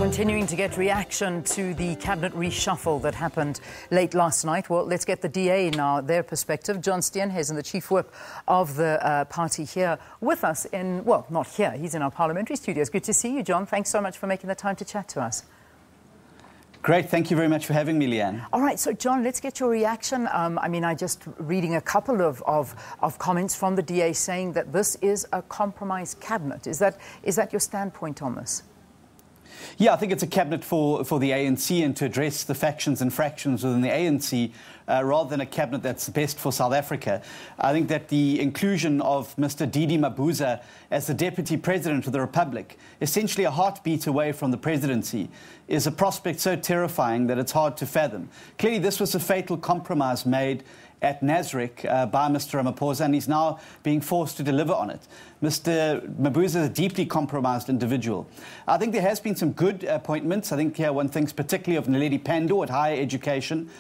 Continuing to get reaction to the cabinet reshuffle that happened late last night. Well, let's get the DA now, their perspective. John Steenhuisen, the chief whip of the party, here with us in, well, not here, he's in our parliamentary studios. Good to see you, John. Thanks so much for making the time to chat to us. Great, thank you very much for having me, Leanne. All right, so John, let's get your reaction. I just reading a couple of comments from the DA saying that this is a compromise cabinet. Is that your standpoint on this? Yeah, I think it's a cabinet for the ANC and to address the factions and fractions within the ANC rather than a cabinet that's best for South Africa. I think that the inclusion of Mr. Mabuza as the Deputy President of the Republic, essentially a heartbeat away from the presidency, is a prospect so terrifying that it's hard to fathom. Clearly, this was a fatal compromise made at Nasrec by Mr. Ramaphosa, and he's now being forced to deliver on it. Mr. Mabuza is a deeply compromised individual. I think there has been some good appointments. I think here one thinks particularly of Naledi Pandor at higher education,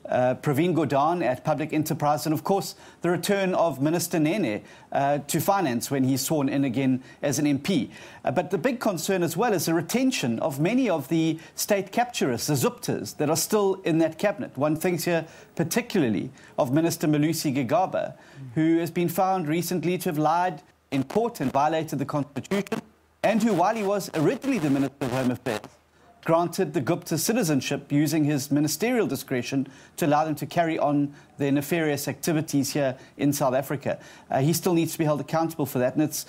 Praveen Gordhan at public enterprise, and of course the return of Minister Nene to finance when he's sworn in again as an MP. But the big concern as well is the retention of many of the state capturists, the Zuptas, that are still in that cabinet. One thinks here particularly of Minister Malusi Gigaba, who has been found recently to have lied in court and violated the Constitution, and who, while he was originally the Minister of Home Affairs, granted the Gupta citizenship using his ministerial discretion to allow them to carry on their nefarious activities here in South Africa. He still needs to be held accountable for that. And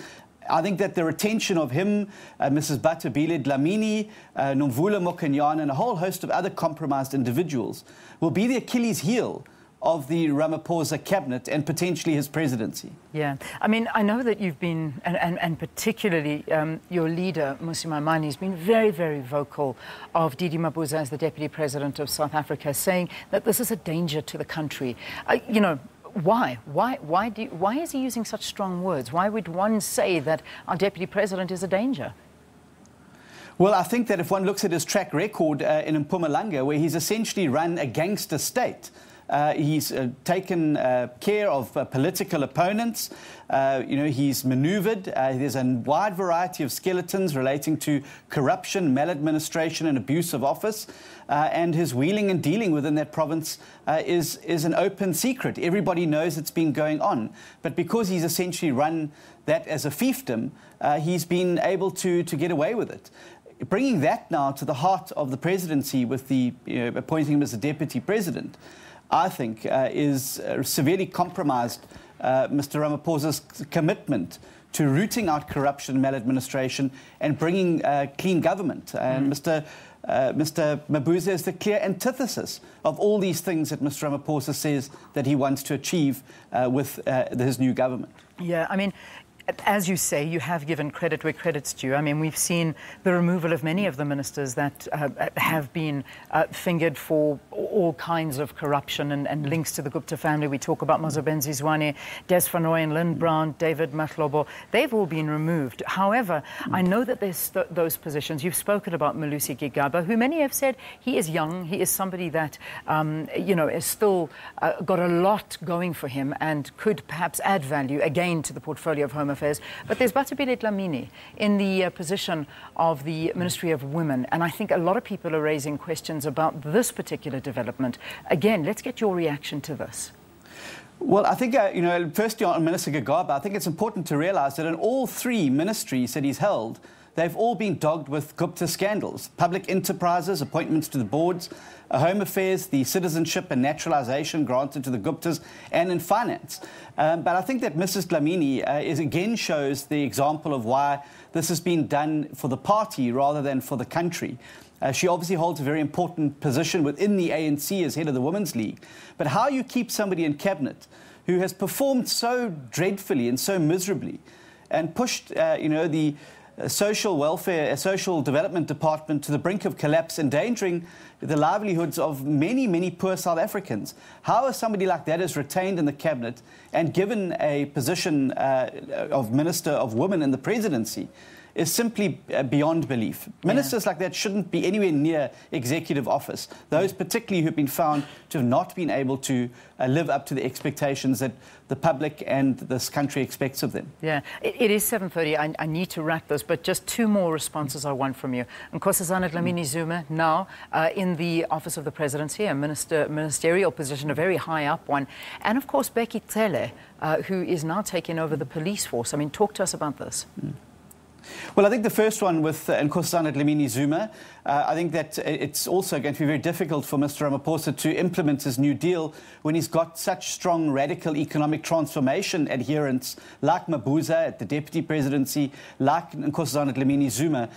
I think that the retention of him, Mrs. Batabile Dlamini, Nomvula Mokanyane, and a whole host of other compromised individuals will be the Achilles heel of the Ramaphosa cabinet and potentially his presidency. Yeah, I know that you've been, and particularly your leader, Mmusi Maimane, has been very, very vocal of Mabuza as the Deputy President of South Africa, saying that this is a danger to the country. Why? Why is he using such strong words? Why would one say that our Deputy President is a danger? Well, I think that if one looks at his track record in Mpumalanga, where he's essentially run a gangster state, he's taken care of political opponents. He's maneuvered. There's a wide variety of skeletons relating to corruption, maladministration and abuse of office. And his wheeling and dealing within that province is an open secret. Everybody knows it's been going on. But because he's essentially run that as a fiefdom, he's been able to get away with it. Bringing that now to the heart of the presidency with the appointing him as the Deputy President, I think is severely compromised Mr. Ramaphosa's commitment to rooting out corruption, maladministration, and bringing clean government. And Mr. Mabuza is the clear antithesis of all these things that Mr. Ramaphosa says that he wants to achieve with his new government. Yeah, as you say, you have given credit where credit's due. We've seen the removal of many of the ministers that have been fingered for all kinds of corruption and links to the Gupta family. We talk about Mazobenzi Zwane, Des Van Rooyen, Lynn Brown, David Mahlobo. They've all been removed. However, I know that there's those positions. You've spoken about Malusi Gigaba, who many have said he is young. He is somebody that, is still got a lot going for him and could perhaps add value again to the portfolio of Home Affairs. But there's Batabile Dlamini in the position of the Ministry of Women, and I think a lot of people are raising questions about this particular development. Again, let's get your reaction to this. Well, I think, firstly on Minister Gigaba, I think it's important to realise that in all three ministries that he's held, they've all been dogged with Gupta scandals. Public enterprises, appointments to the boards, Home Affairs, the citizenship and naturalisation granted to the Guptas, and in finance. But I think that Mrs. Dlamini again shows the example of why this has been done for the party rather than for the country. She obviously holds a very important position within the ANC as head of the Women's League. But how you keep somebody in cabinet who has performed so dreadfully and so miserably and pushed, the social welfare, social development department to the brink of collapse, endangering the livelihoods of many, many poor South Africans. How is somebody like that is retained in the cabinet and given a position of Minister of Women in the presidency is simply beyond belief. Ministers like that shouldn't be anywhere near executive office. Those particularly who've been found to have not been able to live up to the expectations that the public and this country expects of them. Yeah, it is 7:30. I need to wrap this, but just two more responses I want from you. Nkosazana Dlamini Zuma, now in the office of the presidency, a ministerial position, a very high up one. And of course, Becky Cele, who is now taking over the police force. I mean, talk to us about this. Well, I think the first one with Nkosazana Dlamini Zuma, I think that it's also going to be very difficult for Mr. Ramaphosa to implement his New Deal when he's got such strong radical economic transformation adherents like Mabuza at the deputy presidency, like Nkosazana Dlamini Zuma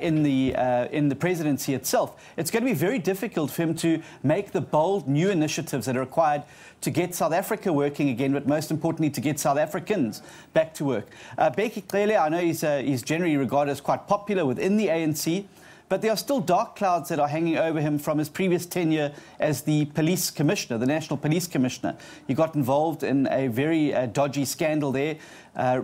in the presidency itself. It's going to be very difficult for him to make the bold new initiatives that are required to get South Africa working again, but most importantly to get South Africans back to work. Becky Cele, I know he's generally regarded as quite popular within the ANC, but there are still dark clouds that are hanging over him from his previous tenure as the police commissioner, the National Police Commissioner. He got involved in a very dodgy scandal there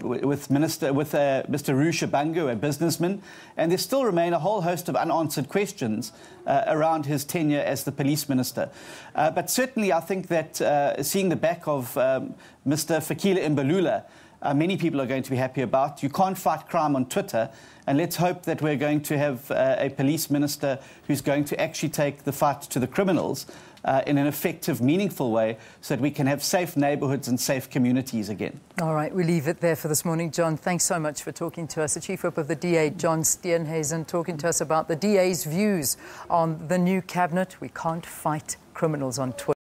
with Mr. Rusha Bangu, a businessman, and there still remain a whole host of unanswered questions around his tenure as the police minister. But certainly I think that seeing the back of Mr. Fikile Mbalula, many people are going to be happy about. You can't fight crime on Twitter, and let's hope that we're going to have a police minister who's going to actually take the fight to the criminals in an effective, meaningful way so that we can have safe neighbourhoods and safe communities again. All right, we leave it there for this morning. John, thanks so much for talking to us. The Chief Whip of the DA, John Steenhuisen, talking to us about the DA's views on the new cabinet. We can't fight criminals on Twitter.